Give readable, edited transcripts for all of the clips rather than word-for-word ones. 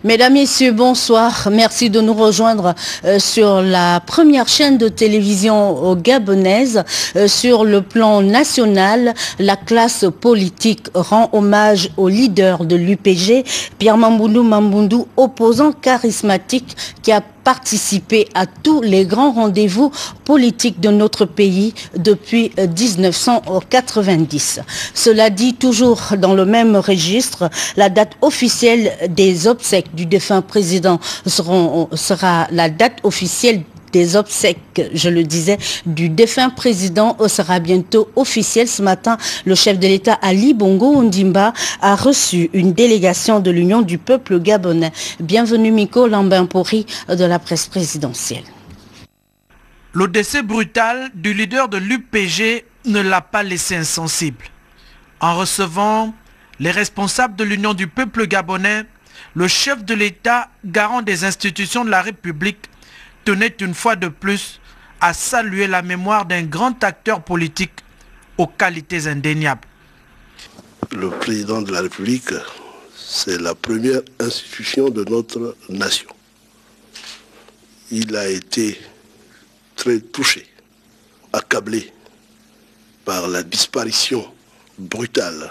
Mesdames, Messieurs, bonsoir. Merci de nous rejoindre sur la première chaîne de télévision gabonaise. Sur le plan national, la classe politique rend hommage au leader de l'UPG, Pierre Mamboundou, opposant charismatique qui a participé à tous les grands rendez-vous politiques de notre pays depuis 1990. Cela dit, toujours dans le même registre, la date officielle des obsèques du défunt président sera la date officielle des obsèques, je le disais, du défunt président sera bientôt officielle. Ce matin, le chef de l'État Ali Bongo Ondimba a reçu une délégation de l'Union du peuple gabonais. Bienvenue Miko Lambimpori de la presse présidentielle. Le décès brutal du leader de l'UPG ne l'a pas laissé insensible. En recevant les responsables de l'Union du peuple gabonais, le chef de l'État, garant des institutions de la République, tenait une fois de plus à saluer la mémoire d'un grand acteur politique aux qualités indéniables. Le président de la République, c'est la première institution de notre nation. Il a été très touché, accablé par la disparition brutale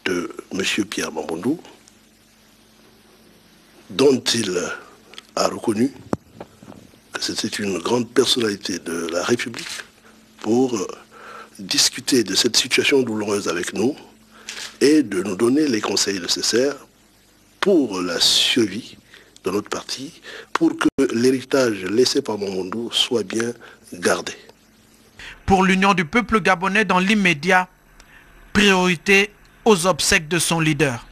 de M. Pierre Mamboundou, dont il a reconnu que c'était une grande personnalité de la République pour discuter de cette situation douloureuse avec nous et de nous donner les conseils nécessaires pour la survie de notre parti, pour que l'héritage laissé par Mamboundou soit bien gardé. Pour l'Union du peuple gabonais dans l'immédiat, priorité aux obsèques de son leader.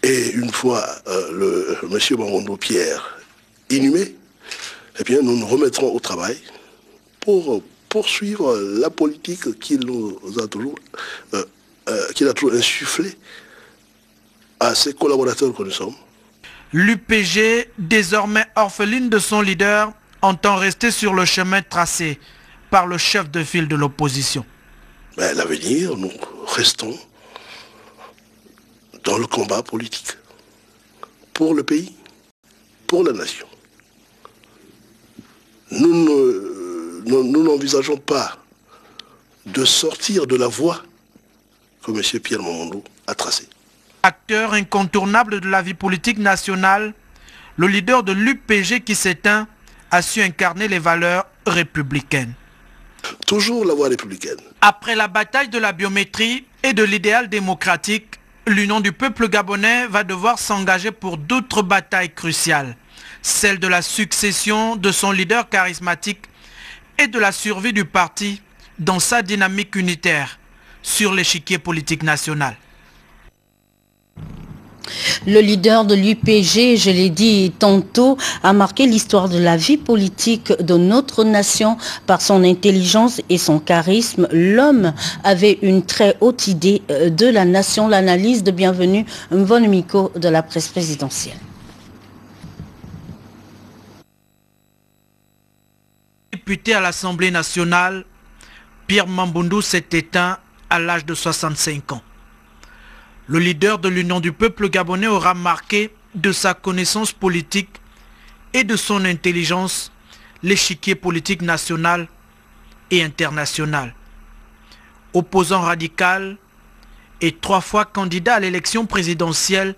Et une fois M. Mamboundou Pierre inhumé, eh bien, nous nous remettrons au travail pour poursuivre la politique qu'il a toujours insufflée à ses collaborateurs que nous sommes. L'UPG, désormais orpheline de son leader, entend rester sur le chemin tracé par le chef de file de l'opposition. Mais à l'avenir, nous restons dans le combat politique pour le pays, pour la nation. Nous n'envisageons pas de sortir de la voie que M. Pierre Mamboundou a tracée. Acteur incontournable de la vie politique nationale, le leader de l'UPG qui s'éteint a su incarner les valeurs républicaines. Toujours la voie républicaine. Après la bataille de la biométrie et de l'idéal démocratique, l'Union du peuple gabonais va devoir s'engager pour d'autres batailles cruciales. Celle de la succession de son leader charismatique et de la survie du parti dans sa dynamique unitaire sur l'échiquier politique national. Le leader de l'UPG, je l'ai dit tantôt, a marqué l'histoire de la vie politique de notre nation par son intelligence et son charisme. L'homme avait une très haute idée de la nation. L'analyse de Bienvenue Mvon Miko de la presse présidentielle. Député à l'Assemblée nationale, Pierre Mamboundou s'est éteint à l'âge de 65 ans. Le leader de l'Union du peuple gabonais aura marqué de sa connaissance politique et de son intelligence l'échiquier politique national et international. Opposant radical et 3 fois candidat à l'élection présidentielle,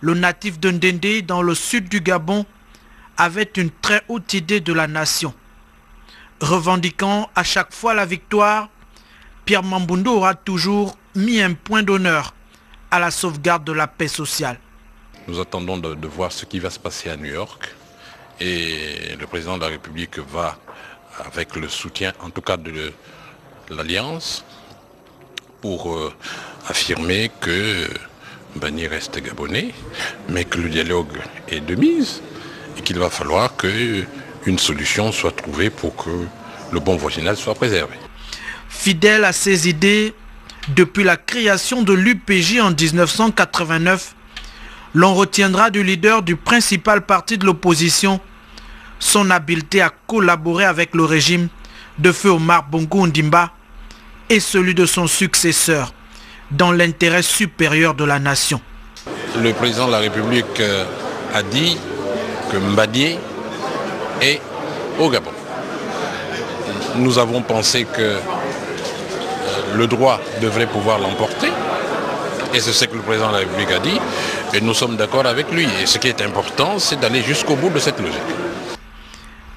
le natif de Ndendé dans le sud du Gabon avait une très haute idée de la nation. Revendiquant à chaque fois la victoire, Pierre Mamboundou aura toujours mis un point d'honneur à la sauvegarde de la paix sociale. Nous attendons de voir ce qui va se passer à New York et le président de la République va, avec le soutien en tout cas de l'Alliance, pour affirmer que Bani reste gabonais, mais que le dialogue est de mise et qu'il va falloir qu'une solution soit trouvée pour que le bon voisinage soit préservé. Fidèle à ses idées, depuis la création de l'UPJ en 1989, l'on retiendra du leader du principal parti de l'opposition son habileté à collaborer avec le régime de feu Omar Bongo Ondimba et celui de son successeur dans l'intérêt supérieur de la nation. le président de la République a dit que Mbadié est au Gabon. Nous avons pensé que le droit devrait pouvoir l'emporter. Et c'est ce que le président de la République a dit. Et nous sommes d'accord avec lui. Et ce qui est important, c'est d'aller jusqu'au bout de cette logique.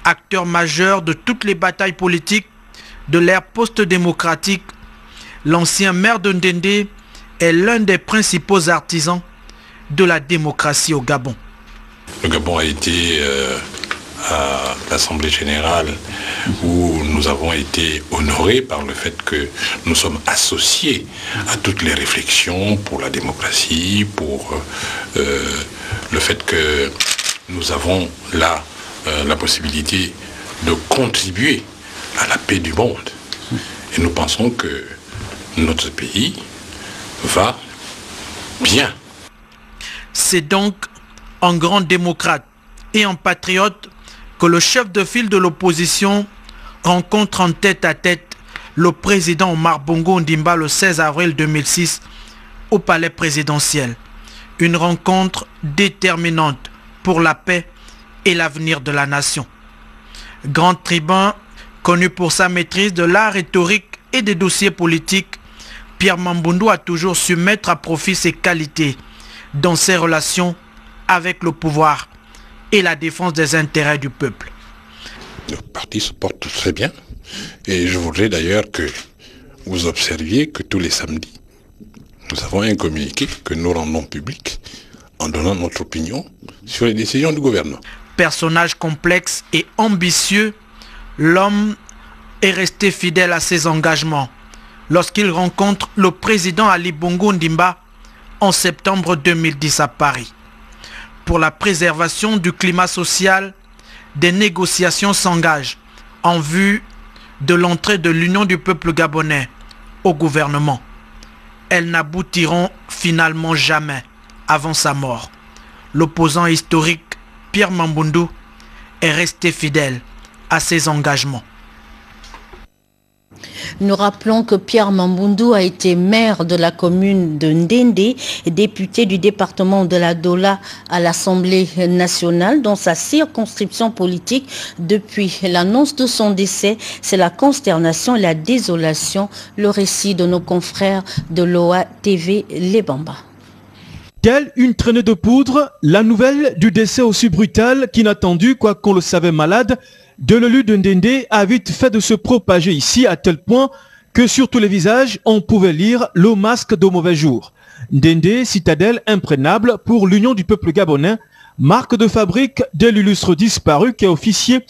Acteur majeur de toutes les batailles politiques de l'ère post-démocratique, l'ancien maire de Ndendé est l'un des principaux artisans de la démocratie au Gabon. Le Gabon a été à l'Assemblée générale où nous avons été honorés par le fait que nous sommes associés à toutes les réflexions pour la démocratie, pour le fait que nous avons là la possibilité de contribuer à la paix du monde. Et nous pensons que notre pays va bien. C'est donc en grand démocrate et en patriote que le chef de file de l'opposition rencontre en tête-à-tête le président Omar Bongo Ondimba le 16 avril 2006 au palais présidentiel. Une rencontre déterminante pour la paix et l'avenir de la nation. Grand tribun, connu pour sa maîtrise de la rhétorique et des dossiers politiques, Pierre Mamboundou a toujours su mettre à profit ses qualités dans ses relations avec le pouvoir et la défense des intérêts du peuple. Le parti se porte très bien et je voudrais d'ailleurs que vous observiez que tous les samedis, nous avons un communiqué que nous rendons public en donnant notre opinion sur les décisions du gouvernement. Personnage complexe et ambitieux, l'homme est resté fidèle à ses engagements lorsqu'il rencontre le président Ali Bongo Ondimba en septembre 2010 à Paris. Pour la préservation du climat social, des négociations s'engagent en vue de l'entrée de l'Union du peuple gabonais au gouvernement. Elles n'aboutiront finalement jamais avant sa mort. L'opposant historique Pierre Mamboundou est resté fidèle à ses engagements. Nous rappelons que Pierre Mamboundou a été maire de la commune de Ndendé et député du département de la Dola à l'Assemblée nationale. Dans sa circonscription politique, depuis l'annonce de son décès, c'est la consternation et la désolation. Le récit de nos confrères de l'OA TV Les Bamba. Telle une traînée de poudre, la nouvelle du décès aussi brutal qu'inattendu, quoiqu'on le savait malade, de l'élu de Ndendé a vite fait de se propager ici à tel point que sur tous les visages, on pouvait lire le masque de mauvais jour. Ndendé, citadelle imprégnable pour l'Union du peuple gabonais, marque de fabrique de l'illustre disparu qui a officié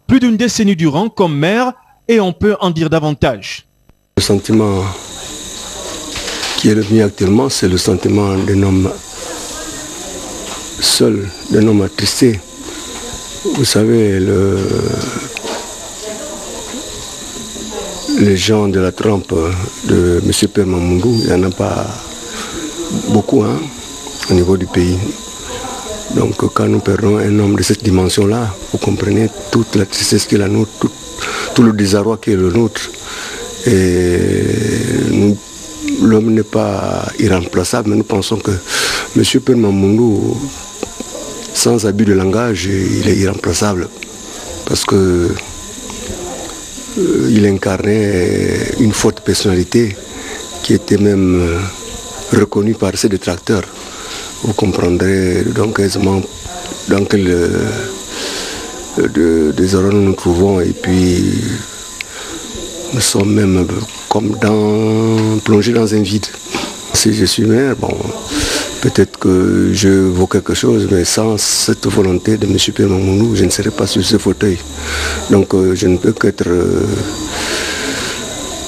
plus d'une décennie durant comme maire et on peut en dire davantage. Le sentiment qui est le mien actuellement, c'est le sentiment d'un homme seul, d'un homme attristé. Vous savez, les gens de la trempe de M. Pierre Mamboundou, il n'y en a pas beaucoup au niveau du pays. Donc quand nous perdons un homme de cette dimension-là, vous comprenez toute la tristesse qu'il a nous, tout le désarroi qui est le nôtre. Et l'homme n'est pas irremplaçable, mais nous pensons que M. Pierre Mamboundou, sans abus de langage, il est irremplaçable. Parce que il incarnait une forte personnalité qui était même reconnue par ses détracteurs. Vous comprendrez donc aisément dans quel désordre nous nous trouvons, et puis nous sommes même comme plongés dans un vide. Si je suis maire, bon, peut-être que je vaux quelque chose, mais sans cette volonté de M. Pierre Mamboundou, je ne serais pas sur ce fauteuil. Donc je ne peux qu'être,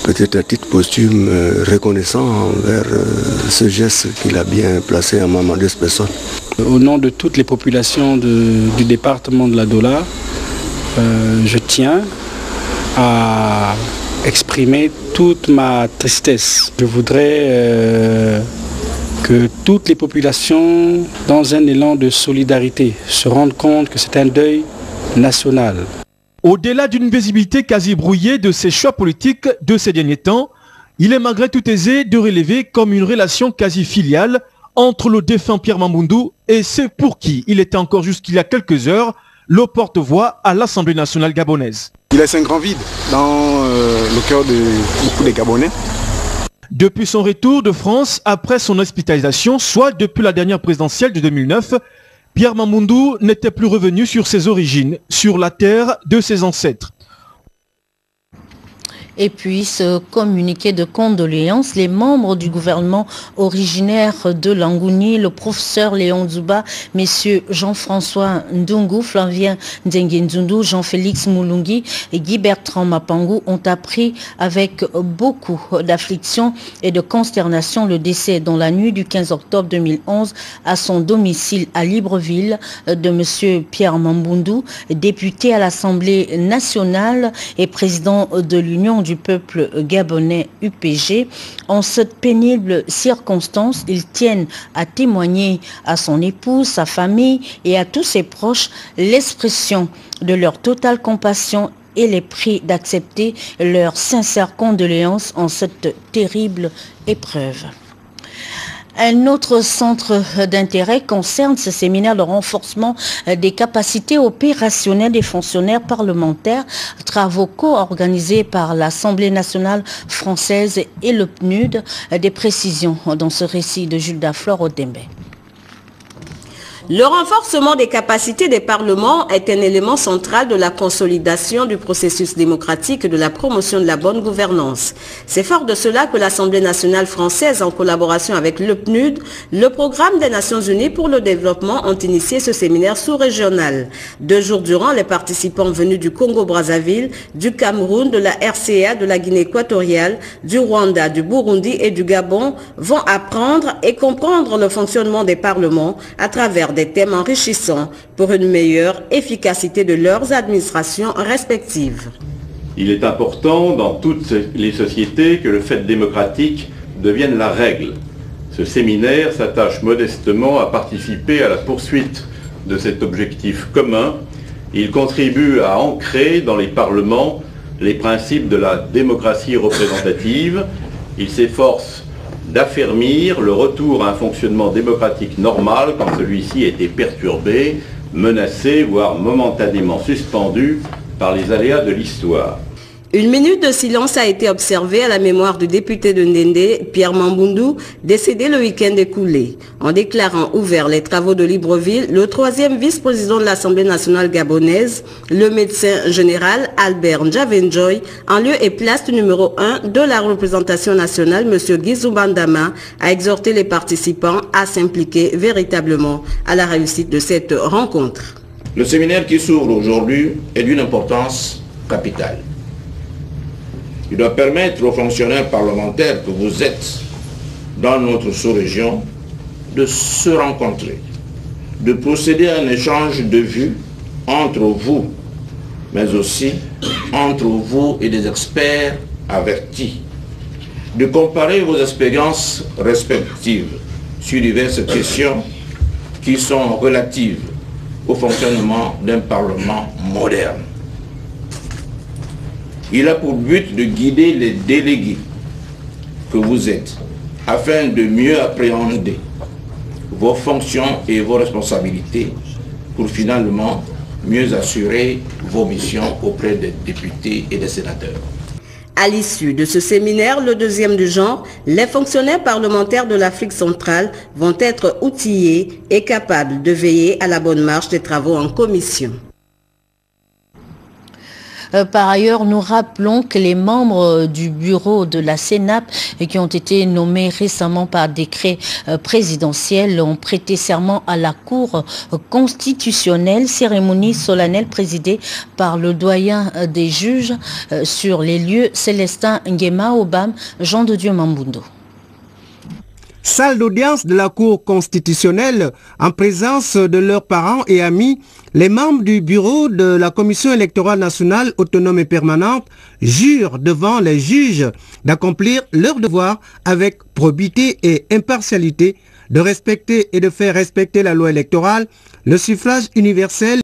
peut-être à titre posthume, reconnaissant envers ce geste qu'il a bien placé en ma modeste personne. Au nom de toutes les populations du département de la Dola, je tiens à exprimer toute ma tristesse. Je voudrais que toutes les populations, dans un élan de solidarité, se rendent compte que c'est un deuil national. Au-delà d'une visibilité quasi brouillée de ses choix politiques de ces derniers temps, il est malgré tout aisé de relever comme une relation quasi filiale entre le défunt Pierre Mamboundou et ceux pour qui il était encore jusqu'il y a quelques heures le porte-voix à l'Assemblée nationale gabonaise. Il laisse un grand vide dans le cœur de beaucoup de Gabonais. Depuis son retour de France, après son hospitalisation, soit depuis la dernière présidentielle de 2009, Pierre Mamboundou n'était plus revenu sur ses origines, sur la terre de ses ancêtres. Et puis, ce communiqué de condoléances, les membres du gouvernement originaire de Langouni, le professeur Léon Zouba, messieurs Jean-François Ndungu, Flavien Ndengenzundu, Jean-Félix Moulungi et Guy Bertrand Mapangou ont appris avec beaucoup d'affliction et de consternation le décès dans la nuit du 15 octobre 2011 à son domicile à Libreville de monsieur Pierre Mamboundou, député à l'Assemblée nationale et président de l'Union du peuple gabonais UPG. En cette pénible circonstance, ils tiennent à témoigner à son épouse, sa famille et à tous ses proches l'expression de leur totale compassion et les prient d'accepter leurs sincères condoléances en cette terrible épreuve. Un autre centre d'intérêt concerne ce séminaire de renforcement des capacités opérationnelles des fonctionnaires parlementaires, travaux co-organisés par l'Assemblée nationale française et le PNUD. Des précisions dans ce récit de Jules Daflor Odembe. Le renforcement des capacités des parlements est un élément central de la consolidation du processus démocratique et de la promotion de la bonne gouvernance. C'est fort de cela que l'Assemblée nationale française, en collaboration avec le PNUD, le Programme des Nations Unies pour le développement, ont initié ce séminaire sous-régional. 2 jours durant, les participants venus du Congo-Brazzaville, du Cameroun, de la RCA, de la Guinée équatoriale, du Rwanda, du Burundi et du Gabon vont apprendre et comprendre le fonctionnement des parlements à travers des thèmes enrichissants pour une meilleure efficacité de leurs administrations respectives. Il est important dans toutes les sociétés que le fait démocratique devienne la règle. Ce séminaire s'attache modestement à participer à la poursuite de cet objectif commun. Il contribue à ancrer dans les parlements les principes de la démocratie représentative. Il s'efforce d'affermir le retour à un fonctionnement démocratique normal quand celui-ci était perturbé, menacé, voire momentanément suspendu par les aléas de l'histoire. Une minute de silence a été observée à la mémoire du député de Ndendé, Pierre Mamboundou, décédé le week-end écoulé. En déclarant ouvert les travaux de Libreville, le 3e vice-président de l'Assemblée nationale gabonaise, le médecin général Albert Ndjavenjoy, en lieu et place du numéro 1 de la représentation nationale, M. Guy Zoubandama, a exhorté les participants à s'impliquer véritablement à la réussite de cette rencontre. Le séminaire qui s'ouvre aujourd'hui est d'une importance capitale. Il doit permettre aux fonctionnaires parlementaires que vous êtes dans notre sous-région de se rencontrer, de procéder à un échange de vues entre vous, mais aussi entre vous et des experts avertis, de comparer vos expériences respectives sur diverses questions qui sont relatives au fonctionnement d'un Parlement moderne. Il a pour but de guider les délégués que vous êtes afin de mieux appréhender vos fonctions et vos responsabilités pour finalement mieux assurer vos missions auprès des députés et des sénateurs. À l'issue de ce séminaire, le 2e du genre, les fonctionnaires parlementaires de l'Afrique centrale vont être outillés et capables de veiller à la bonne marche des travaux en commission. Par ailleurs, nous rappelons que les membres du bureau de la CENAP qui ont été nommés récemment par décret présidentiel ont prêté serment à la Cour constitutionnelle, cérémonie solennelle présidée par le doyen des juges sur les lieux Célestin Nguema Obam, Jean de Dieu Mamboundou. Salle d'audience de la Cour constitutionnelle, en présence de leurs parents et amis, les membres du bureau de la Commission électorale nationale autonome et permanente jurent devant les juges d'accomplir leur devoir avec probité et impartialité, de respecter et de faire respecter la loi électorale, le suffrage universel